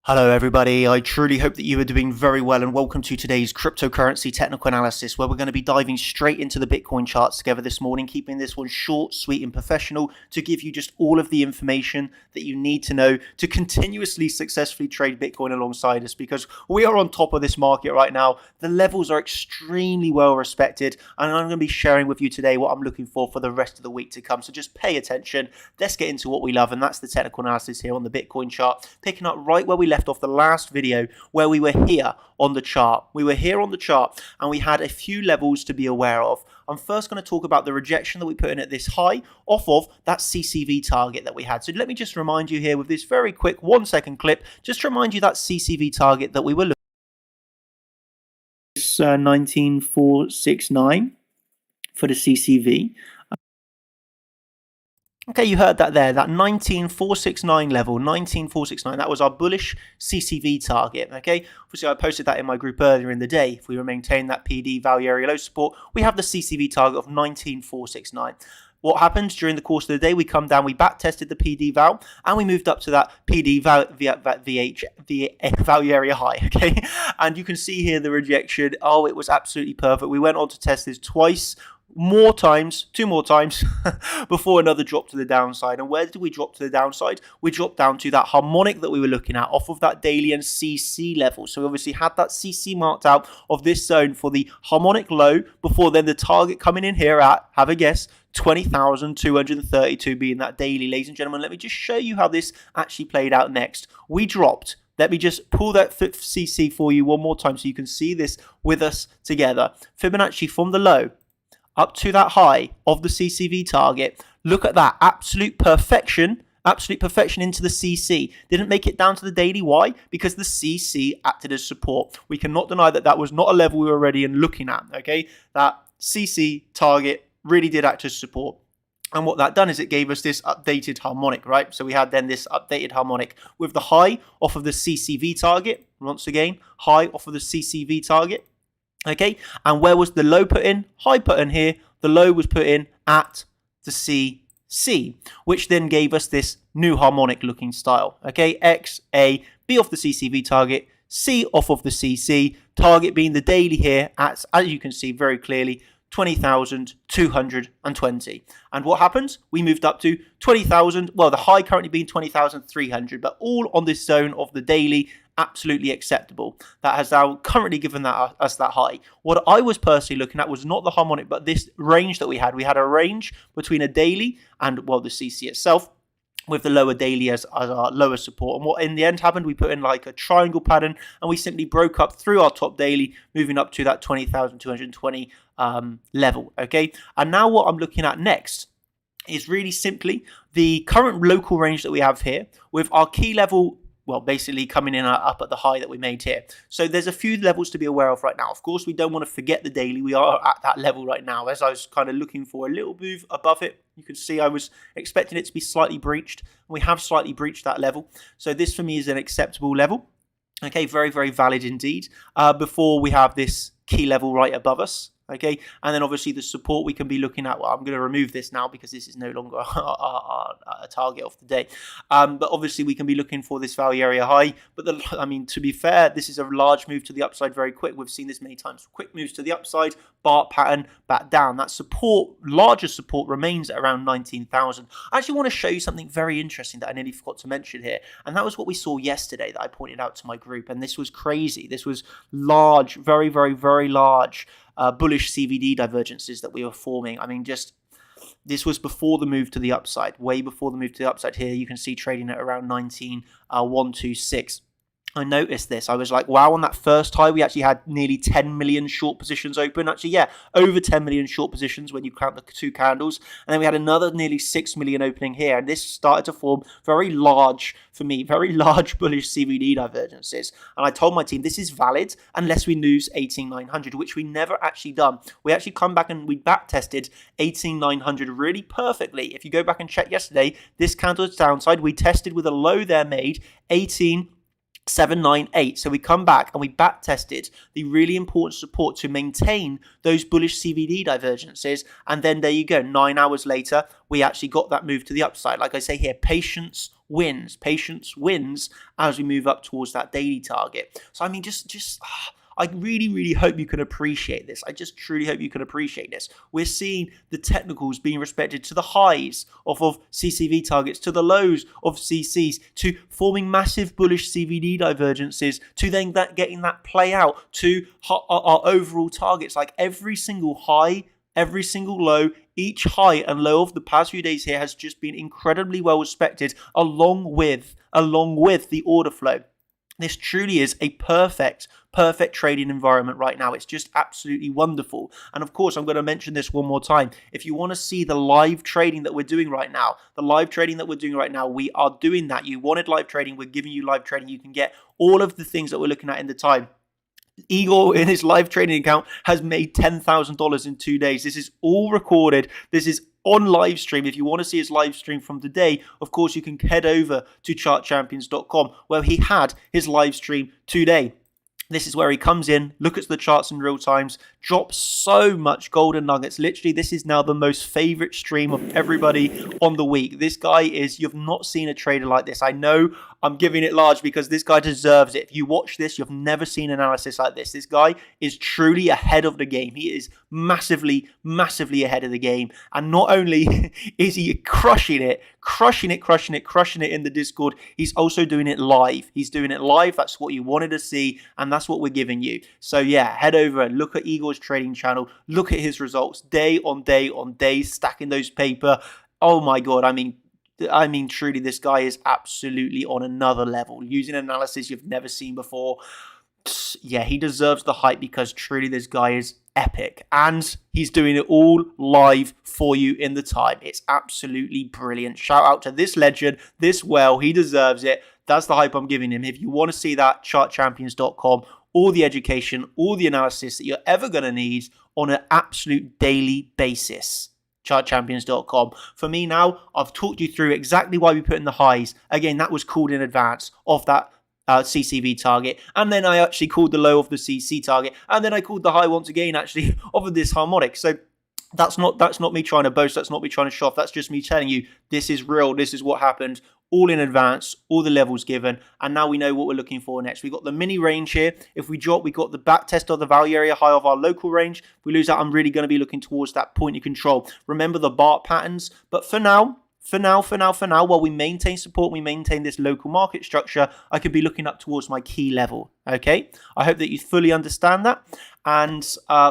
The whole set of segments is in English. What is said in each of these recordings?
Hello everybody, I truly hope that you are doing very well and welcome to today's cryptocurrency technical analysis where we're going to be diving straight into the Bitcoin charts together this morning, keeping this one short, sweet and professional to give you just all of the information that you need to know to continuously successfully trade Bitcoin alongside us, because we are on top of this market right now. The levels are extremely well respected and I'm going to be sharing with you today what I'm looking for the rest of the week to come. So just pay attention, let's get into what we love, and that's the technical analysis here on the Bitcoin chart, picking up right where we left off the last video where we were here on the chart. We were here on the chart and we had a few levels to be aware of. I'm first going to talk about the rejection that we put in at this high off of that CCV target that we had. So let me just remind you here with this very quick 1-second clip, just to remind you that CCV target that we were looking at. It's 19,469 for the CCV. Okay, you heard that there, that 19,469 level, 19,469, that was our bullish CCV target, okay? Obviously, I posted that in my group earlier in the day. If we maintain that PD value area low support, we have the CCV target of 19,469. What happened during the course of the day? We come down, we back tested the PD val, and we moved up to that PD value area high, okay? And you can see here the rejection. Oh, it was absolutely perfect. We went on to test this two more times before another drop to the downside. And where did we drop to the downside? We dropped down to that harmonic that we were looking at off of that daily and CC level. So we obviously had that CC marked out of this zone for the harmonic low before then the target coming in here at, have a guess, 20,232 being that daily. Ladies and gentlemen, let me just show you how this actually played out next. We dropped. Let me just pull that CC for you one more time so you can see this with us together. Fibonacci from the low up to that high of the CCV target. Look at that, absolute perfection into the CC. Didn't make it down to the daily. Why? Because the CC acted as support. We cannot deny that that was not a level we were already looking at, okay? That CC target really did act as support. And what that done is it gave us this updated harmonic, right? So we had then this updated harmonic with the high off of the CCV target. Once again, high off of the CCV target. Okay, and where was the low put in? High put in here. The low was put in at the CC, which then gave us this new harmonic looking style. Okay, X, A, B off the CCV target, C off of the CC, target being the daily here at, as you can see very clearly, 20,220. And what happens? We moved up to 20,000. Well, the high currently being 20,300, but all on this zone of the daily, absolutely acceptable. That has now currently given us that high. What I was personally looking at was not the harmonic, but this range that we had. We had a range between a daily and, well, the CC itself, with the lower daily as our lower support. And what in the end happened, we put in like a triangle pattern and we simply broke up through our top daily, moving up to that 20,220 level, okay? And now what I'm looking at next is really simply the current local range that we have here with our key level, well, basically coming in up at the high that we made here. So there's a few levels to be aware of right now. Of course, we don't want to forget the daily. We are at that level right now. As I was kind of looking for a little move above it, you can see I was expecting it to be slightly breached. We have slightly breached that level. So this for me is an acceptable level. Okay, very, very valid indeed. Before we have this key level right above us. Okay, and then obviously the support we can be looking at. Well, I'm going to remove this now because this is no longer a target of the day. But obviously we can be looking for this value area high. But to be fair, this is a large move to the upside very quick. We've seen this many times. Quick moves to the upside, bar pattern, back down. That support, larger support, remains at around 19,000. I actually want to show you something very interesting that I nearly forgot to mention here. And that was what we saw yesterday that I pointed out to my group. And this was crazy. This was large, very, very, very large bullish CVD divergences that we were forming. I mean, this was before the move to the upside, way before the move to the upside here. You can see trading at around 19,126. I noticed this. I was like, wow, on that first high, we actually had nearly 10 million short positions open. Actually, yeah, over 10 million short positions when you count the two candles. And then we had another nearly 6 million opening here. And this started to form very large, for me, very large bullish CVD divergences. And I told my team, this is valid unless we lose 18,900, which we never actually done. We actually come back and we back tested 18,900 really perfectly. If you go back and check yesterday, this candle's downside, we tested with a low there made 18,798. So we come back and we back tested the really important support to maintain those bullish CVD divergences. And then there you go. 9 hours later, we actually got that move to the upside. Like I say here, patience wins. Patience wins as we move up towards that daily target. So I mean, I really, really hope you can appreciate this. I just truly hope you can appreciate this. We're seeing the technicals being respected to the highs of CCV targets, to the lows of CCs, to forming massive bullish CVD divergences, to then getting that play out, to our overall targets. Like every single high, every single low, each high and low of the past few days here has just been incredibly well respected, along with the order flow. This truly is a perfect trading environment right now. It's just absolutely wonderful. And of course, I'm going to mention this one more time. If you want to see the live trading that we're doing right now, we are doing that. You wanted live trading, we're giving you live trading. You can get all of the things that we're looking at in the time. Igor in his live trading account has made $10,000 in 2 days. This is all recorded. This is on live stream. If you want to see his live stream from today, of course, you can head over to chartchampions.com where he had his live stream today. This is where he comes in, look at the charts in real times, drops so much golden nuggets. Literally, this is now the most favorite stream of everybody on the week. This guy you've not seen a trader like this. I know I'm giving it large because this guy deserves it. If you watch this, you've never seen analysis like this. This guy is truly ahead of the game. He is massively ahead of the game. And not only is he crushing it in the Discord, he's also doing it live. He's doing it live. That's what you wanted to see, and that's what we're giving you. So yeah, head over and look at Igor's trading channel. Look at his results day on day, stacking those paper. Oh my God. I mean, truly, this guy is absolutely on another level, using analysis you've never seen before. Yeah, he deserves the hype because truly this guy is epic, and he's doing it all live for you in the time. It's absolutely brilliant. Shout out to this legend, this whale. He deserves it. That's the hype I'm giving him. If you want to see that, chartchampions.com, all the education, all the analysis that you're ever going to need on an absolute daily basis. Chartchampions.com. For me now, I've talked you through exactly why we put in the highs. Again, that was called in advance of that CCV target, and then I actually called the low of the CC target, and then I called the high once again actually of this harmonic. So that's not me trying to boast, that's not me trying to show off, that's just me telling you this is real, this is what happened, all in advance, all the levels given, and now we know what we're looking for next. We've got the mini range here. If we drop, we got the back test of the value area high of our local range. If we lose that, I'm really going to be looking towards that point of control. Remember the BART patterns, but for now, while we maintain support, we maintain this local market structure, I could be looking up towards my key level, okay? I hope that you fully understand that. And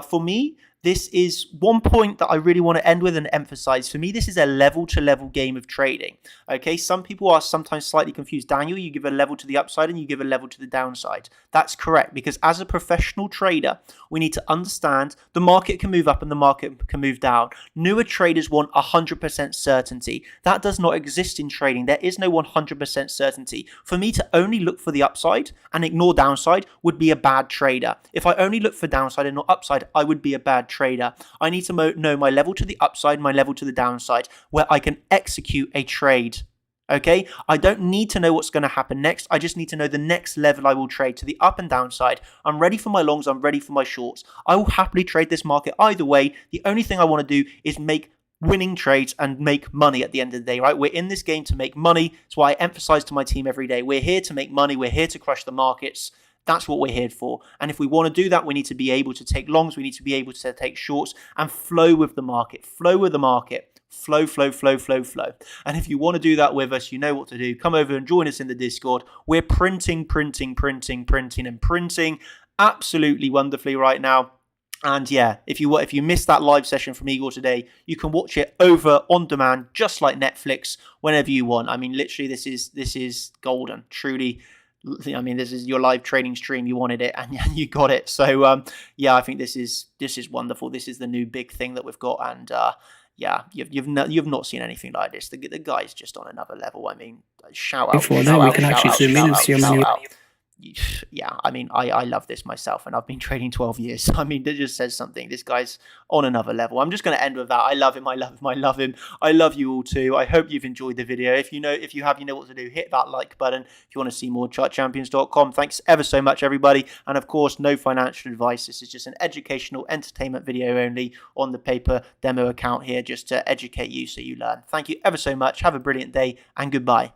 for me, this is one point that I really want to end with and emphasize. For me, this is a level-to-level game of trading, okay? Some people are sometimes slightly confused. Daniel, you give a level to the upside and you give a level to the downside. That's correct, because as a professional trader, we need to understand the market can move up and the market can move down. Newer traders want 100% certainty. That does not exist in trading. There is no 100% certainty. For me to only look for the upside and ignore downside would be a bad trader. If I only look for downside and not upside, I would be a bad trader. I need to know my level to the upside, my level to the downside, where I can execute a trade. Okay, I don't need to know what's going to happen next. I just need to know the next level I will trade to the up and downside. I'm ready for my longs. I'm ready for my shorts. I will happily trade this market either way. The only thing I want to do is make winning trades and make money at the end of the day, right? We're in this game to make money. That's why I emphasize to my team every day. We're here to make money. We're here to crush the markets. That's what we're here for. And if we want to do that, we need to be able to take longs. We need to be able to take shorts and flow with the market. Flow with the market. Flow. And if you want to do that with us, you know what to do. Come over and join us in the Discord. We're printing absolutely wonderfully right now. And yeah, if you missed that live session from Igor today, you can watch it over on demand, just like Netflix, whenever you want. I mean, literally, this is golden. Truly, I mean, this is your live trading stream. You wanted it, and you got it. So yeah, I think this is wonderful. This is the new big thing that we've got, and yeah, you've not seen anything like this. The guy's just on another level. I mean, shout out. Before that, we can actually zoom in and see how many. Yeah, I mean, I love this myself, and I've been trading 12 years. I mean, that just says something. This guy's on another level. I'm just going to end with that. I love him. I love him. I love you all too. I hope you've enjoyed the video. If you have, you know what to do. Hit that like button. If you want to see more, chartchampions.com. Thanks ever so much, everybody. And of course, no financial advice. This is just an educational entertainment video only on the paper demo account here, just to educate you so you learn. Thank you ever so much. Have a brilliant day, and goodbye.